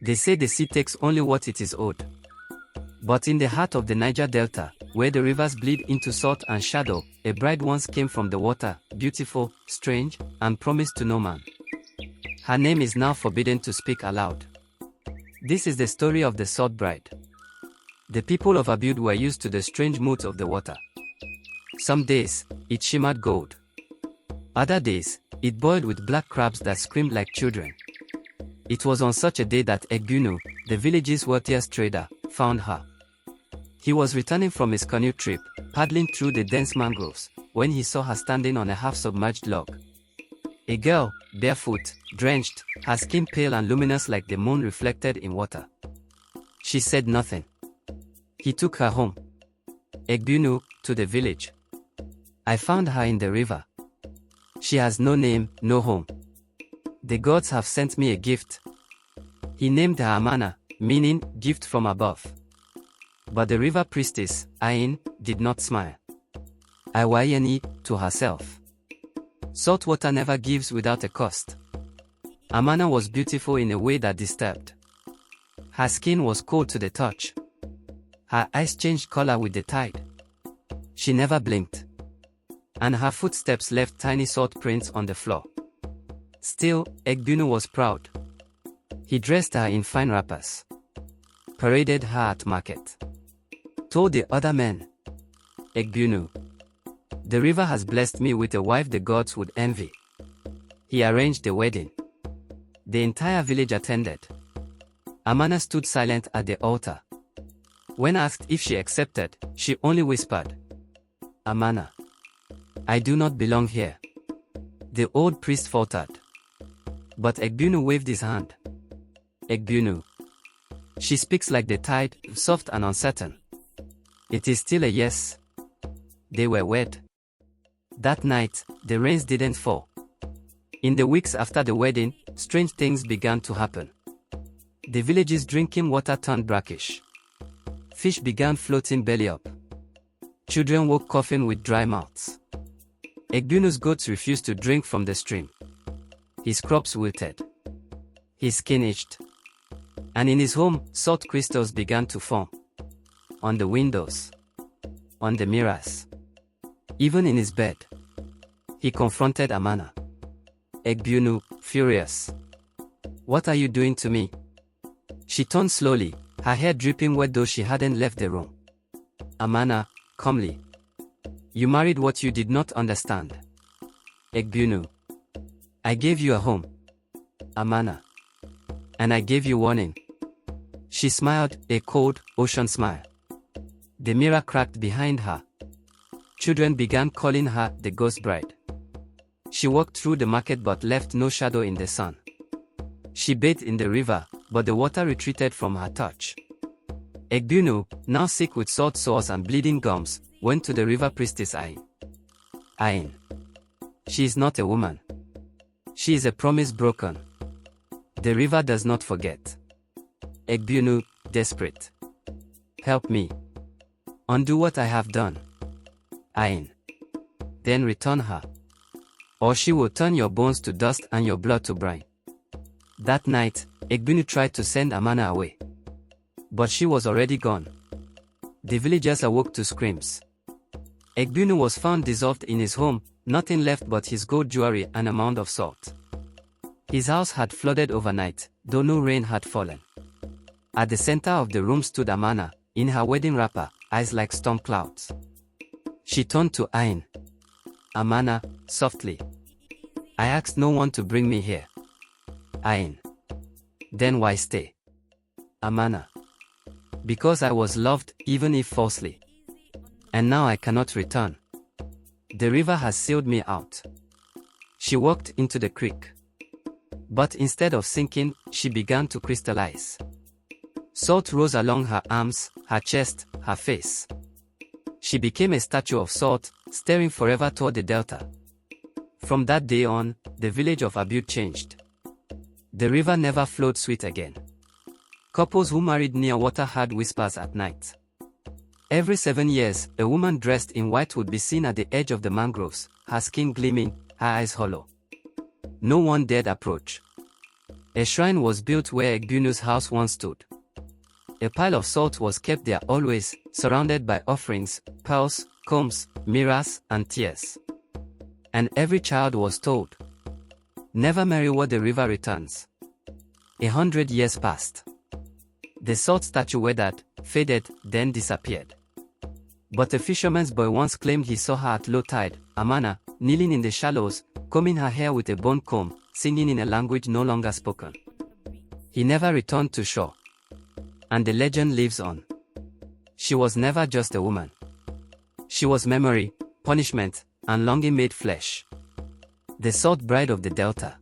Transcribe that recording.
They say the sea takes only what it is owed. But in the heart of the Niger Delta, where the rivers bleed into salt and shadow, a bride once came from the water, beautiful, strange, and promised to no man. Her name is now forbidden to speak aloud. This is the story of the salt bride. The people of Abiud were used to the strange moods of the water. Some days, it shimmered gold. Other days, it boiled with black crabs that screamed like children. It was on such a day that Egbunu, the village's wealthiest trader, found her. He was returning from his canoe trip, paddling through the dense mangroves, when he saw her standing on a half-submerged log. A girl, barefoot, drenched, her skin pale and luminous like the moon reflected in water. She said nothing. He took her home. Egbunu, to the village. I found her in the river. She has no name, no home. The gods have sent me a gift. He named her Amana, meaning gift from above. But the river priestess, Ain, did not smile. Iwayeni, to herself. Salt water never gives without a cost. Amana was beautiful in a way that disturbed. Her skin was cold to the touch. Her eyes changed color with the tide. She never blinked. And her footsteps left tiny salt prints on the floor. Still, Egbunu was proud. He dressed her in fine wrappers. Paraded her at market. Told the other men, Egbunu, the river has blessed me with a wife the gods would envy. He arranged the wedding. The entire village attended. Amana stood silent at the altar. When asked if she accepted, she only whispered, Amana, I do not belong here. The old priest faltered. But Egbunu waved his hand. Egbunu. She speaks like the tide, soft and uncertain. It is still a yes. They were wed. That night, the rains didn't fall. In the weeks after the wedding, strange things began to happen. The village's drinking water turned brackish. Fish began floating belly up. Children woke coughing with dry mouths. Egbunu's goats refused to drink from the stream. His crops wilted. His skin itched. And in his home, salt crystals began to form. On the windows. On the mirrors. Even in his bed. He confronted Amana. Egbunu, furious. What are you doing to me? She turned slowly, her hair dripping wet though she hadn't left the room. Amana, calmly. You married what you did not understand. Egbunu. I gave you a home. Amana. And I gave you warning. She smiled, a cold, ocean smile. The mirror cracked behind her. Children began calling her the ghost bride. She walked through the market but left no shadow in the sun. She bathed in the river, but the water retreated from her touch. Egbunu, now sick with salt sores and bleeding gums, went to the river priestess Ain. Ain. She is not a woman. She is a promise broken. The river does not forget. Egbunu, desperate. Help me. Undo what I have done. Ain. Then return her. Or she will turn your bones to dust and your blood to brine. That night, Egbunu tried to send Amana away. But she was already gone. The villagers awoke to screams. Egbunu was found dissolved in his home, nothing left but his gold jewelry and a mound of salt. His house had flooded overnight, though no rain had fallen. At the center of the room stood Amana, in her wedding wrapper, eyes like storm clouds. She turned to Ain. Amana, softly. I asked no one to bring me here. Ain. Then why stay? Amana. Because I was loved, even if falsely. And now I cannot return. The river has sealed me out. She walked into the creek. But instead of sinking, she began to crystallize. Salt rose along her arms, her chest, her face. She became a statue of salt, staring forever toward the delta. From that day on, the village of Abiud changed. The river never flowed sweet again. Couples who married near water had whispers at night. Every 7 years, a woman dressed in white would be seen at the edge of the mangroves, her skin gleaming, her eyes hollow. No one dared approach. A shrine was built where Egbunu's house once stood. A pile of salt was kept there always, surrounded by offerings, pearls, combs, mirrors, and tears. And every child was told, "Never marry where the river returns." 100 years passed. The salt statue withered, faded, then disappeared. But a fisherman's boy once claimed he saw her at low tide, Amana, kneeling in the shallows, combing her hair with a bone comb, singing in a language no longer spoken. He never returned to shore. And the legend lives on. She was never just a woman. She was memory, punishment, and longing made flesh. The salt bride of the Delta.